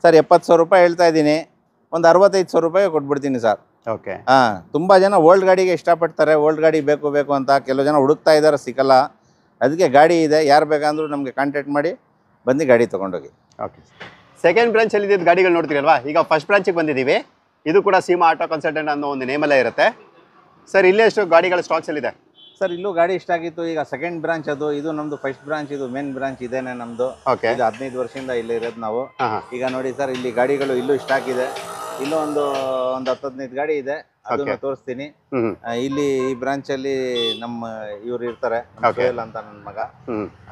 ಸರ್. 70,000 ರೂಪಾಯಿ ಹೇಳ್ತಾ ಇದ್ದೀನಿ. ಒಂದು 65,000 ರೂಪಾಯಿ ಕೊಟ್ಬಿಡ್ತೀನಿ ಸರ್. ಓಕೆ, ತುಂಬ ಜನ ಓಲ್ಡ್ ಗಾಡಿಗೆ ಇಷ್ಟಪಡ್ತಾರೆ. ಓಲ್ಡ್ ಗಾಡಿ ಬೇಕು ಅಂತ ಕೆಲವು ಜನ ಹುಡುಕ್ತಾ ಇದ್ದಾರೆ, ಸಿಕ್ಕಲ್ಲ. ಅದಕ್ಕೆ ಗಾಡಿ ಇದೆ. ಯಾರು ಬೇಕಂದ್ರೂ ನಮಗೆ ಕಾಂಟ್ಯಾಕ್ಟ್ ಮಾಡಿ ಬಂದು ಗಾಡಿ ತೊಗೊಂಡೋಗಿ. ಓಕೆ, ಸೆಕೆಂಡ್ ಬ್ರಾಂಚಲ್ಲಿ ಇದ್ದಿದ್ದು ಗಾಡಿಗಳು ನೋಡ್ತೀರಲ್ವಾ? ಈಗ ಫಸ್ಟ್ ಬ್ರಾಂಚಿಗೆ ಬಂದಿದ್ದೀವಿ. ಇದು ಕೂಡ ಸೀಮಾ ಆಟೋ ಕನ್ಸಲ್ಟೆಂಟ್ ಅನ್ನೋ ಒಂದು ನೇಮಲ್ಲೇ ಇರುತ್ತೆ ಸರ್. ಇಲ್ಲೇ ಎಷ್ಟು ಗಾಡಿಗಳ ಸ್ಟಾಕ್ಸಲ್ಲಿದೆ ಸರ್? ಇಲ್ಲೂ ಗಾಡಿ ಇಷ್ಟ ಆಗಿತ್ತು. ಈಗ ಸೆಕೆಂಡ್ ಬ್ರಾಂಚ್ ಅದು. ಇದು ನಮ್ಮದು ಫಸ್ಟ್ ಬ್ರಾಂಚ್. ಇದು ಮೇನ್ ಬ್ರಾಂಚ್ ಇದೇನೆ ನಮ್ಮದು. ಓಕೆ, ಇದು 15 ವರ್ಷದಿಂದ ಇಲ್ಲಿ ಇರೋದು ನಾವು. ಈಗ ನೋಡಿ ಸರ್, ಇಲ್ಲಿ ಗಾಡಿಗಳು ಇಲ್ಲೂ ಸ್ಟಾಕ್ ಇದೆ. ಇಲ್ಲೂ ಒಂದು 10-15 ಗಾಡಿ ಇದೆ. ಅದನ್ನ ತೋರಿಸ್ತೀನಿ. ಇಲ್ಲಿ ಈ ಬ್ರಾಂಚ್ ಅಲ್ಲಿ ನಮ್ಮ ಇವ್ರು ಇರ್ತಾರೆ, ಶೇಲ್ ಅಂತ ನನ್ನ ಮಗ.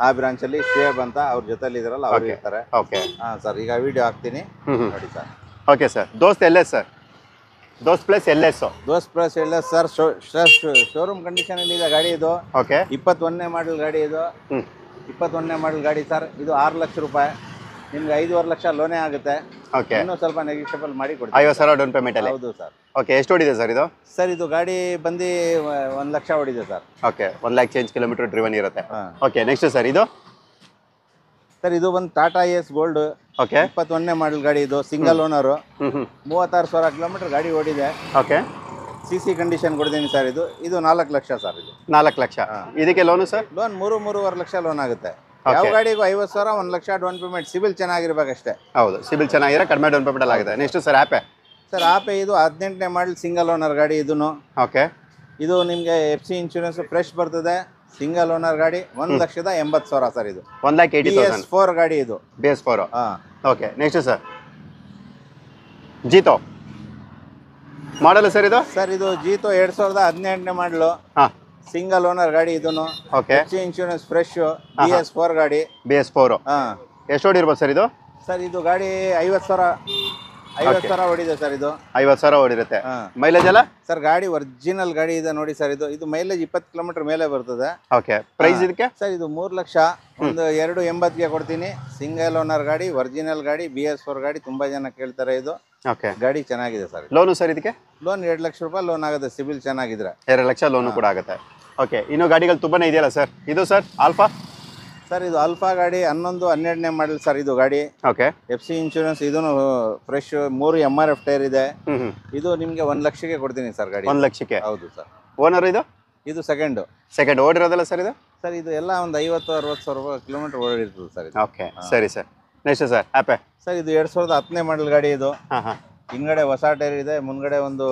ಆ ಬ್ರಾಂಚ್ ಅಲ್ಲಿ ಶೇಬ್ ಅಂತ ಅವ್ರ ಜೊತೆಲಿ ಇದ್ರಲ್ಲ, ಅವ್ರು ಇರ್ತಾರೆ. ಓಕೆ, ಸರ್ ಈಗ ವಿಡಿಯೋ ಹಾಕ್ತೀನಿ ನೋಡಿ ಸರ್. Okay sir. ದೋಸ್ತ್ LS ಸರ್? ದೋಸ್ತ್ ಪ್ಲಸ್ LS. ದೋಸ್ತ್ plus LS sir. Showroom condition ಅಲ್ಲಿ ಇದೆ ಗಾಡಿ ಇದು. ಓಕೆ, 21ನೇ ಮಾಡಲ್ ಗಾಡಿ ಇದು. 21ನೇ ಮಾಡಲ್ ಗಾಡಿ ಸರ್. ಇದು 6 ಲಕ್ಷ ರೂಪಾಯಿ. ನಿಮ್ಗೆ 5.5 ಲಕ್ಷ ಲೋನೇ ಆಗುತ್ತೆ. ಓಕೆ, ಇನ್ನೂ ಸ್ವಲ್ಪ ನೆಗೋಷಿಯಬಲ್ ಮಾಡಿ ಕೊಡ್ತೀವಿ. 50,000 ಡೌನ್ ಪೇಮೆಂಟ್ ಅಲ್ಲಿ? ಹೌದು ಸರ್. ಓಕೆ, ಎಷ್ಟು ಓಡಿದೆ ಸರ್ ಇದು? ಸರ್ ಇದು ಗಾಡಿ ಬಂದು 1 ಲಕ್ಷ ಓಡಿದೆ sir. Okay, 1 lac change kilometre driven ಇರುತ್ತೆ. ಓಕೆ, ನೆಕ್ಸ್ಟ್ ಸರ್ ಇದು? ಸರ್ ಇದು ಒಂದು ಟಾಟಾ ಎಸ್ ಗೋಲ್ಡ್. ಓಕೆ, 21ನೇ ಮಾಡಲ್ ಗಾಡಿ ಇದು. Single owner. 36,000 ಕಿಲೋಮೀಟರ್ ಗಾಡಿ ಓಡಿದೆ. ಓಕೆ, CC ಕಂಡೀಷನ್ ಕೊಡ್ತೀನಿ ಸರ್. ಇದು 4 ಲಕ್ಷ ಸರ್. ಇದು 4 ಲಕ್ಷ. ಇದಕ್ಕೆ loan sir? Loan 3-3.5 lakh loan ಆಗುತ್ತೆ. ಯಾವ ಗಾಡಿಗೂ 50,000, 1 ಲಕ್ಷ ಡೌನ್ ಪೇಮೆಂಟ್. ಸಿಬಿಲ್ ಚೆನ್ನಾಗಿರ್ಬೇಕಷ್ಟೇ. ಹೌದು, ಸಿಬಿಲ್ ಚೆನ್ನಾಗಿರೋ ಕಡಿಮೆ ಡೌನ್ ಪೇಮೆಂಟ್ ಆಗುತ್ತೆ. Next sir Ape? Sir Ape ಇದು 18ನೇ ಮಾಡಲ್ ಸಿಂಗಲ್ ಓನರ್ ಗಾಡಿ ಇದೂ. ಓಕೆ, ಇದು ನಿಮಗೆ FC ಇನ್ಶೂರೆನ್ಸ್ ಫ್ರೆಶ್ ಬರ್ತದೆ. ಸಿಂಗಲ್ ಓನರ್ ಗಾಡಿ. 1,80,000 ಸರ್. ಇದು 1,80,000. BS4 ಗಾಡಿ ಇದು. BS4. Okay, next sir Jeeto ಮಾಡಲ್ಲ ಸರ್ ಇದು? ಸರ್ ಇದು ಜೀತೋ 2018ನೇ ಮಾಡಲು. ಸಿಂಗಲ್ ಓನರ್ ಗಾಡಿ ಇದೂ. Okay, FC insurance fresh. BS4 ಗಾಡಿ. BS4. ಎಷ್ಟು ಓಡಿರ್ಬೋದು ಸರ್ ಇದು? ಸರ್ ಇದು ಗಾಡಿ 50,000 ಓಡಿದೆ ಸರ್. ಇದು 50,000 ಓಡಿರುತ್ತೆ. ಮೈಲೇಜ್ ಎಲ್ಲ ಸರ್? ಗಾಡಿ ಒರಿಜಿನಲ್ ಗಾಡಿ ಇದೆ ನೋಡಿ ಸರ್. ಇದು ಮೈಲೇಜ್ 20 ಕಿಲೋಮೀಟರ್ ಮೇಲೆ ಬರ್ತದೆ. ಓಕೆ, ಪ್ರೈಸ್ ಇದಕ್ಕೆ? ಸರ್ ಇದು 3 ಲಕ್ಷ. ಒಂದು 2.80ಗೆ ಕೊಡ್ತೀನಿ. ಸಿಂಗಲ್ ಓನರ್ ಗಾಡಿ, ಒರಿಜಿನಲ್ ಗಾಡಿ, BS4 ಗಾಡಿ. ತುಂಬಾ ಜನ ಕೇಳ್ತಾರೆ. ಇದು ಓಕೆ, ಗಾಡಿ ಚೆನ್ನಾಗಿದೆ ಸರ್. ಲೋನು ಸರ್ ಇದಕ್ಕೆ? ಲೋನ್ 2 ಲಕ್ಷ ರೂಪಾಯಿ ಲೋನ್ ಆಗುತ್ತೆ. ಸಿಬಿಲ್ ಚೆನ್ನಾಗಿದ್ರೆ 2 ಲಕ್ಷ ಲೋನು ಕೂಡ ಆಗುತ್ತೆ. ಓಕೆ, ಇನ್ನೂ ಗಾಡಿಗಳು ತುಂಬಾನೇ ಇದೆಯಲ್ಲ ಸರ್? ಇದು ಸರ್ ಆಲ್ಫಾ? ಸರ್ ಇದು ಆಲ್ಫಾ ಗಾಡಿ 11-12ನೇ ಮಾಡಲ್ ಸರ್. ಇದು ಗಾಡಿ. Okay, FC insurance. ಇದೂ ಫ್ರೆಶ್. 3 MRF ಟೈರ್ ಇದೆ. ಇದು ನಿಮಗೆ 1 ಲಕ್ಷಕ್ಕೆ ಕೊಡ್ತೀನಿ ಸರ್ ಗಾಡಿ. 1 ಲಕ್ಷಕ್ಕೆ? ಹೌದು ಸರ್. ಓನರ್ ಇದು? ಇದು ಸೆಕೆಂಡ್ ಓಡಿರೋದಲ್ಲ ಸರ್ ಇದು? ಸರ್ ಇದು ಎಲ್ಲ ಒಂದು 50,000-60,000 ಕಿಲೋಮೀಟರ್ ಓಡಿರ್ತದೆ ಸರ್. ಓಕೆ, ಸರಿ sir. Next sir Ape? Sir ಇದು 2010ನೇ ಮಾಡಲ್ ಗಾಡಿ ಇದು. ಹಿಂದ್ಗಡೆ ಹೊಸ ಟೈರ್ ಇದೆ. ಮುಂದ್ಗಡೆ ಒಂದು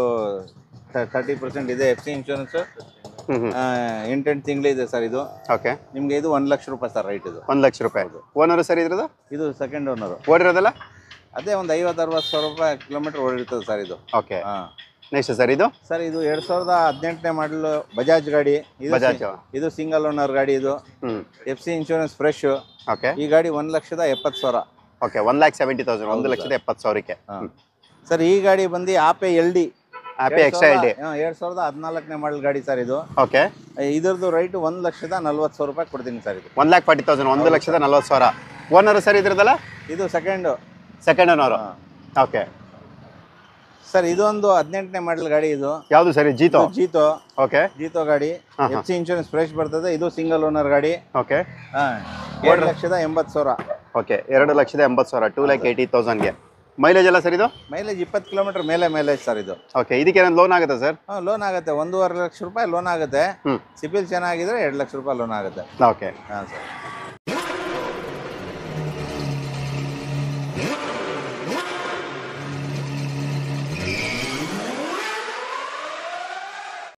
30% ಇದೆ. FC ಇನ್ಶೂರೆನ್ಸ್ ಹ್ಞೂ ಹ್ಞೂ 8 ತಿಂಗಳಿದೆ ಸರ್ ಇದು. ಓಕೆ. ನಿಮಗೆ ಇದು 1 ಲಕ್ಷ ರೂಪಾಯಿ ಸರ್ ರೈಟ್ ಇದು. 1 ಲಕ್ಷ ರೂಪಾಯಿ. ಓನರು ಸರ್ ಇದ್ರದ್ದು? ಇದು ಸೆಕೆಂಡ್ ಓನರು. ಓಡಿರೋದಲ್ಲ? ಅದೇ ಒಂದು 50-60 ಸಾವಿರ ರೂಪಾಯಿ ಕಿಲೋಮೀಟರ್ ಓಡಿರ್ತದೆ ಸರ್ ಇದು. ಓಕೆ. ಹಾಂ. ನೆಕ್ಸ್ಟ್ ಸರ್ ಇದು? ಸರ್ ಇದು 2018ನೇ ಮಾಡಲು ಬಜಾಜ್ ಗಾಡಿ ಇದು. ಬಜಾಜ್. ಇದು ಸಿಂಗಲ್ ಓನರ್ ಗಾಡಿ ಇದು. ಹ್ಞೂ. FC insurance fresh. ಓಕೆ. ಈ ಗಾಡಿ 1,70,000. ಓಕೆ, 1,70,000, 1,70,000. ಹಾಂ ಸರ್ ಈ ಗಾಡಿ ಬಂದು Ape LD. Ape extra LD. 2014ನೇ ಮಾಡಲ್ ಗಾಡಿ ಸರ್ ಇದು. ಓಕೆ. ಇದ್ರದ್ದು ರೈಟ್ 1,40,000 ರೂಪಾಯಿ ಕೊಡ್ತೀನಿ ಸರ್ ಇದು. 1,40,000, 1,40,000. ಓನರು ಸರ್ ಇದ್ರದ್ದಲ್ಲ? ಇದು ಸೆಕೆಂಡ್ ಓನರು. ಓಕೆ ಸರ್ ಇದೊಂದು 18ನೇ ಮಾಡಲ್ ಗಾಡಿ ಇದು. ಯಾವುದು ಸರ್? ಜೀತೋ. ಓಕೆ. ಜೀತೋ ಗಾಡಿ. FC ಇನ್ಶೂರೆನ್ಸ್ ಫ್ರೆಶ್ ಬರ್ತದೆ. ಇದು ಸಿಂಗಲ್ ಓನರ್ ಗಾಡಿ. ಓಕೆ. 2,80,000. ಓಕೆ, 2,80,000, 2,80,000ಗೆ. ಮೈಲೇಜ್ ಎಲ್ಲ ಸರ್ ಇದು? ಮೈಲೇಜ್ 20 ಕಿಲೋಮೀಟರ್ ಮೇಲೆ ಮೈಲೇಜ್ ಸರ್ ಇದು. ಓಕೆ. ಇದಕ್ಕೆ ಏನಾದ್ರು ಲೋನ್ ಆಗುತ್ತಾ ಸರ್? ಲೋನ್ ಆಗುತ್ತೆ. 1,50,000 ರೂಪಾಯಿ ಲೋನ್ ಆಗುತ್ತೆ. ಹ್ಞೂ. ಸಿಬಿಲ್ ಚೆನ್ನಾಗಿದ್ರೆ 2 ಲಕ್ಷ ರೂಪಾಯಿ ಲೋನ್ ಆಗುತ್ತೆ. ಓಕೆ. ಹಾಂ ಸರ್.